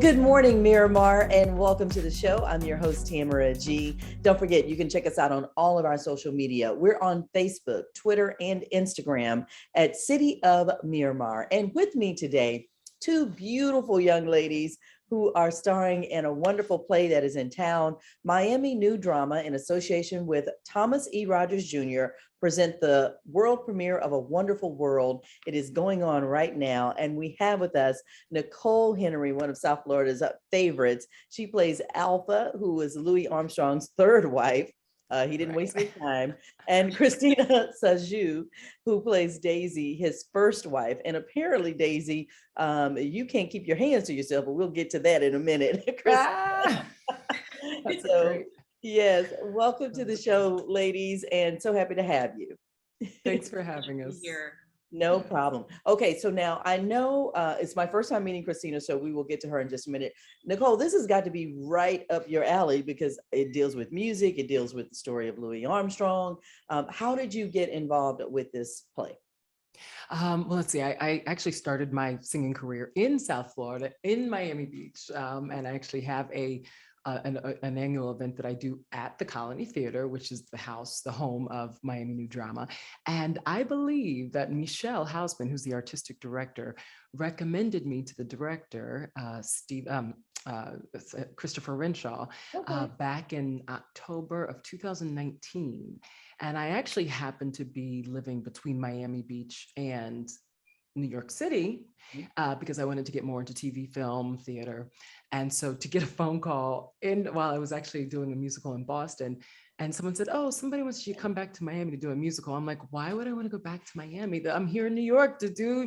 Good morning, Miramar, and welcome to the show. I'm your host, Tamara G. Don't forget, you can check us out on all of our social media. We're on Facebook, Twitter, and Instagram at City of Miramar. And with me today, two beautiful young ladies who are starring in a wonderful play that is in town. Miami New Drama, in association with Thomas E. Rogers Jr., present the world premiere of A Wonderful World. It is going on right now, and we have with us Nicole Henry, one of South Florida's favorites. She plays Alpha, who is Louis Armstrong's third wife. He didn't waste any time. And Christina Sajou, who plays Daisy, his first wife. And apparently, Daisy, you can't keep your hands to yourself, but we'll get to that in a minute. That's So, great. yes, welcome to the show, ladies, and so happy to have you. Thanks for having us. Here. No problem. Okay, so now I know it's my first time meeting Christina, so we will get to her in just a minute. Nicole, this has got to be right up your alley because it deals with music, it deals with the story of Louis Armstrong. How did you get involved with this play? Well, let's see. I actually started my singing career in South Florida, in Miami Beach, and I actually have an annual event that I do at the Colony Theater, which is the home of Miami New Drama. And I believe that Michelle Hausman, who's the artistic director, recommended me to the director, Christopher Renshaw, back in October of 2019. And I actually happened to be living between Miami Beach and New York City because I wanted to get more into TV, film, theater. And so to get a phone call while I was actually doing a musical in Boston, and someone said, "Oh, somebody wants you to come back to Miami to do a musical." I'm like, "Why would I want to go back to Miami? I'm here in New York to do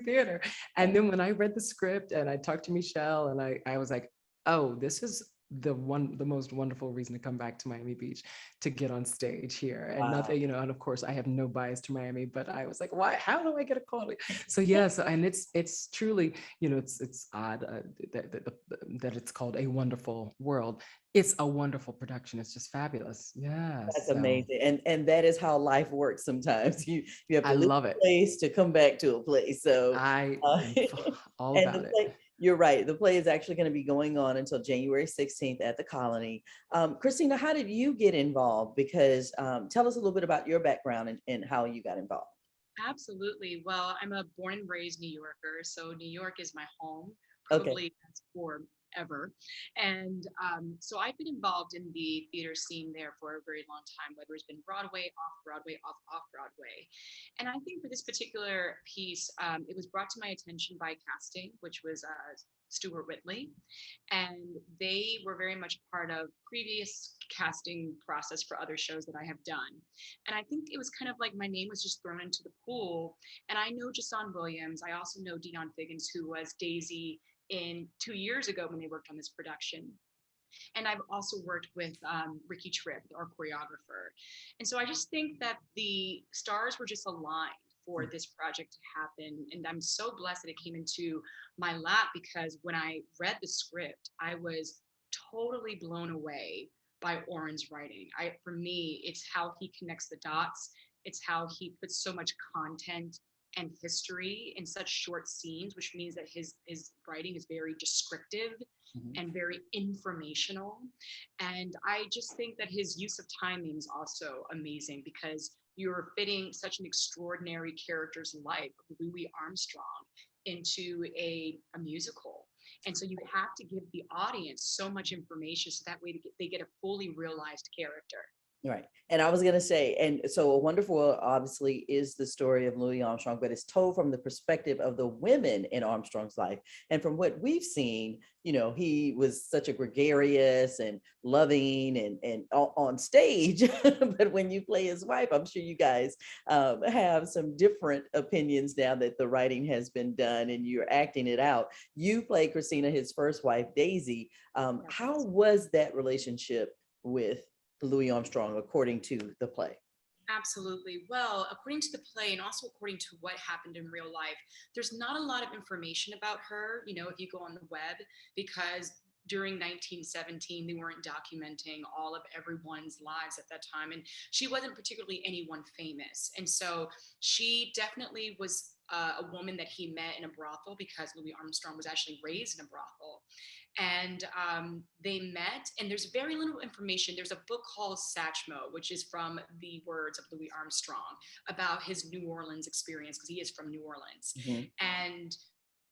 theater." And then when I read the script and I talked to Michelle, and I was like, "Oh, this is the most wonderful reason to come back to Miami Beach to get on stage here." And nothing, and of course I have no bias to Miami, but I was like, why, how do I get a call? So and it's truly, it's odd that it's called A Wonderful World. It's a wonderful production. It's just fabulous. Yes. That's amazing. And that is how life works sometimes. You have to leave a place to come back to a place. So I all and about play, you're right. The play is actually going to be going on until January 16th at the Colony. Christina, how did you get involved? Because tell us a little bit about your background and how you got involved. Absolutely. Well, I'm a born and raised New Yorker, so New York is my home, probably forever. And so I've been involved in the theater scene there for a very long time, whether it's been Broadway, off Broadway. And I think for this particular piece, it was brought to my attention by casting, which was Stuart Whitley, and they were very much part of previous casting process for other shows that I have done. And I think it was kind of like my name was just thrown into the pool. And I know Jason Williams. I also know Dion Figgins, who was Daisy in 2 years ago when they worked on this production. And I've also worked with Ricky Tripp, our choreographer. And so I just think that the stars were just aligned for this project to happen. And I'm so blessed that it came into my lap because when I read the script, I was totally blown away by Oren's writing. For me, it's how he connects the dots. It's how he puts so much content and history in such short scenes, which means that his writing is very descriptive and very informational. And I just think that his use of timing is also amazing because you're fitting such an extraordinary character's life, Louis Armstrong, into a musical. And so you have to give the audience so much information so that way they get a fully realized character. Right. And I was going to say, and so A Wonderful World obviously is the story of Louis Armstrong, but it's told from the perspective of the women in Armstrong's life. And from what we've seen, he was such a gregarious and loving and on stage. But when you play his wife, I'm sure you guys have some different opinions now that the writing has been done and you're acting it out. You play Christina, his first wife, Daisy. How was that relationship with Louis Armstrong, according to the play? Absolutely. Well, according to the play and also according to what happened in real life, there's not a lot of information about her, if you go on the web, because during 1917, they weren't documenting all of everyone's lives at that time. And she wasn't particularly anyone famous. And so she definitely was a woman that he met in a brothel, because Louis Armstrong was actually raised in a brothel. And they met, and there's very little information. There's a book called Satchmo, which is from the words of Louis Armstrong about his New Orleans experience, because he is from New Orleans. Mhm. And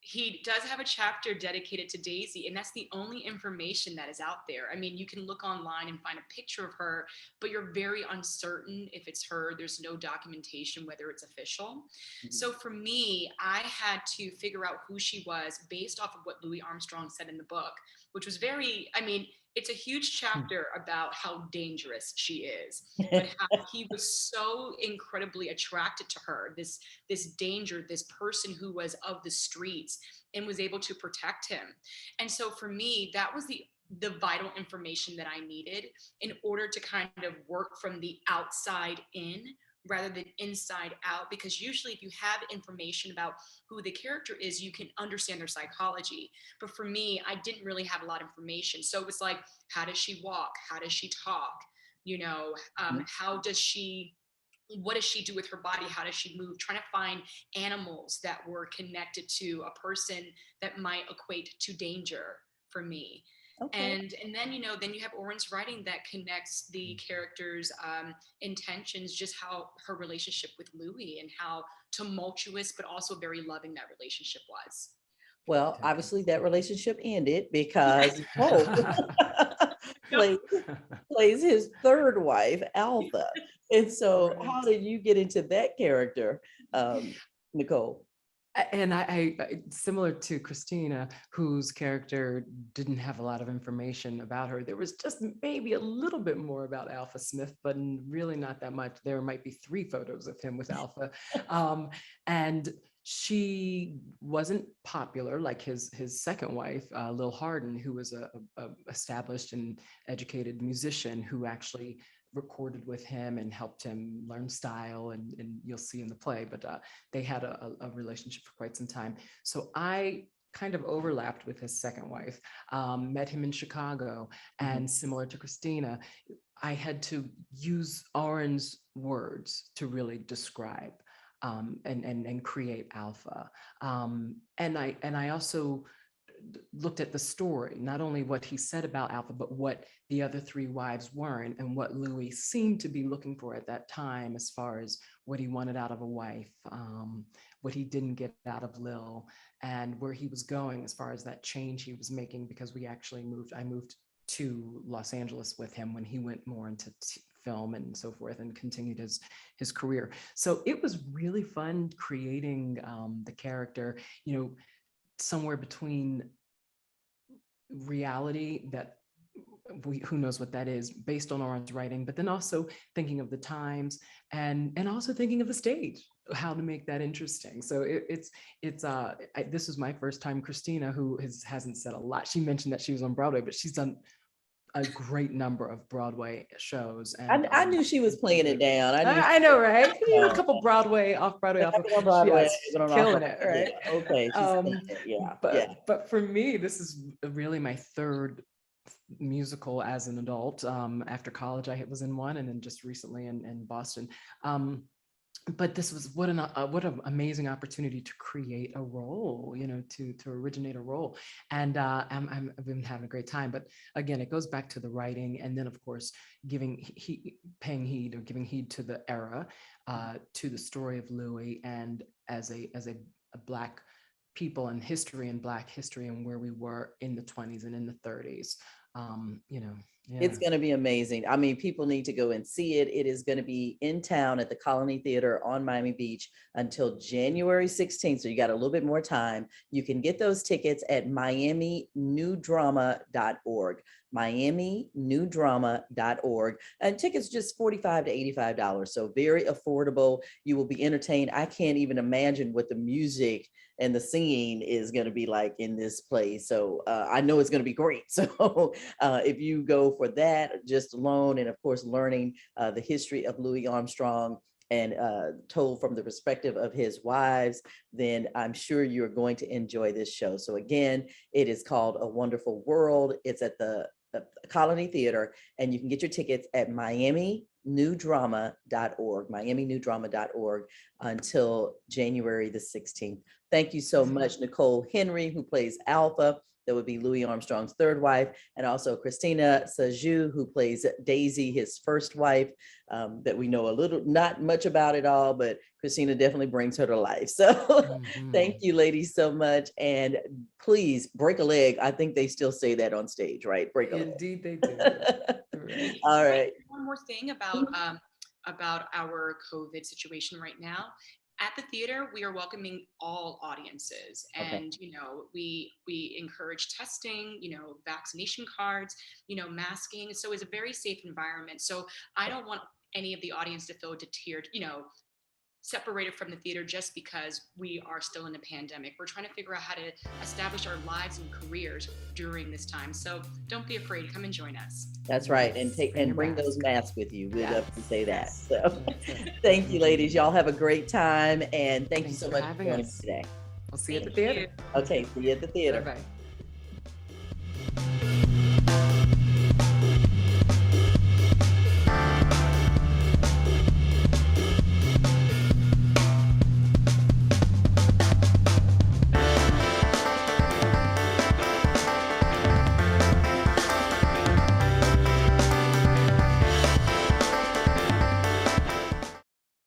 he does have a chapter dedicated to Daisy, and that's the only information that is out there. I mean, you can look online and find a picture of her, but you're very uncertain if it's her. There's no documentation whether it's official. So for me, I had to figure out who she was based off of what Louis Armstrong said in the book, which was very, I mean, it's a huge chapter about how dangerous she is, but how he was so incredibly attracted to her, this danger, this person who was of the streets, and was able to protect him. And so for me, that was the vital information that I needed in order to kind of work from the outside in rather than inside out, because usually if you have information about who the character is, you can understand their psychology. But for me, I didn't really have a lot of information. So it was like, how does she walk? How does she talk? You know, how does she, what does she do with her body? How does she move? Trying to find animals that were connected to a person that might equate to danger for me. Okay. And then, you know, then you have Oren's writing that connects the characters' intentions, just how her relationship with Louis and how tumultuous but also very loving that relationship was. Well, obviously that relationship ended because Nicole plays, plays his third wife, Alpha. And so how did you get into that character, Nicole? And I similar to Christina, whose character didn't have a lot of information about her. There was just maybe a little bit more about Alpha Smith, but really not that much. There might be 3 photos of him with Alpha. And she wasn't popular like his second wife, Lil Hardin, who was a established and educated musician who actually recorded with him and helped him learn style, and you'll see in the play, but they had a relationship for quite some time. So I kind of overlapped with his second wife, met him in Chicago, and similar to Christina, I had to use Oren's words to really describe and create Alpha. And I also looked at the story, not only what he said about Alpha, but what the other 3 wives weren't, and what Louis seemed to be looking for at that time, as far as what he wanted out of a wife, what he didn't get out of Lil, and where he was going as far as that change he was making, because I moved to Los Angeles with him when he went more into film and so forth, and continued his career. So it was really fun creating the character, you know, somewhere between reality that who knows what that is, based on Oren's writing, but then also thinking of the times, and also thinking of the stage, how to make that interesting. So this was my first time. Christina, who hasn't said a lot, she mentioned that she was on Broadway, but she's done a great number of Broadway shows. And I knew she was playing it down. I know, right? A couple Broadway, off-Broadway, Broadway, killing it, right? Yeah, okay, she's killing it. Yeah. But for me, this is really my third musical as an adult. After college, I was in one, and then just recently in Boston. But this was what an amazing opportunity to create a role, you know, to originate a role. And I've been having a great time. But again, it goes back to the writing, and then of course giving heed to the era, to the story of Louis, and as a Black people and history, and Black history, and where we were in the 20s and in the 30s. You know, yeah. It's going to be amazing. I mean, people need to go and see it. It is going to be in town at the Colony Theater on Miami Beach until January 16th. So you got a little bit more time. You can get those tickets at miaminewdrama.org. miaminewdrama.org. And tickets just $45 to $85. So very affordable. You will be entertained. I can't even imagine what the music and the singing is going to be like in this play. So I know it's going to be great. So if you go for that just alone, and of course learning the history of Louis Armstrong, and told from the perspective of his wives, then I'm sure you're going to enjoy this show. So again, it is called A Wonderful World. It's at the Colony Theater, and you can get your tickets at miaminewdrama.org until January the 16th. Thank you so much, Nicole Henry, who plays Alpha. That would be Louis Armstrong's third wife, and also Christina Saju, who plays Daisy, his first wife, that we know not much about at all, but Christina definitely brings her to life. So thank you, ladies, so much. And please break a leg. I think they still say that on stage, right? Break a leg. Indeed, they do. Right. All right. One more thing about our COVID situation right now. At the theater, we are welcoming all audiences, and we encourage testing, vaccination cards, masking. So it's a very safe environment. So I don't want any of the audience to feel deterred, separated from the theater just because we are still in a pandemic. We're trying to figure out how to establish our lives and careers during this time. So don't be afraid. Come and join us. That's right. And bring those masks with you. We'd love to say that. So thank you, ladies. Y'all have a great time. And thank you so much for joining us today. We'll see you at the theater. Okay. See you at the theater. Bye-bye.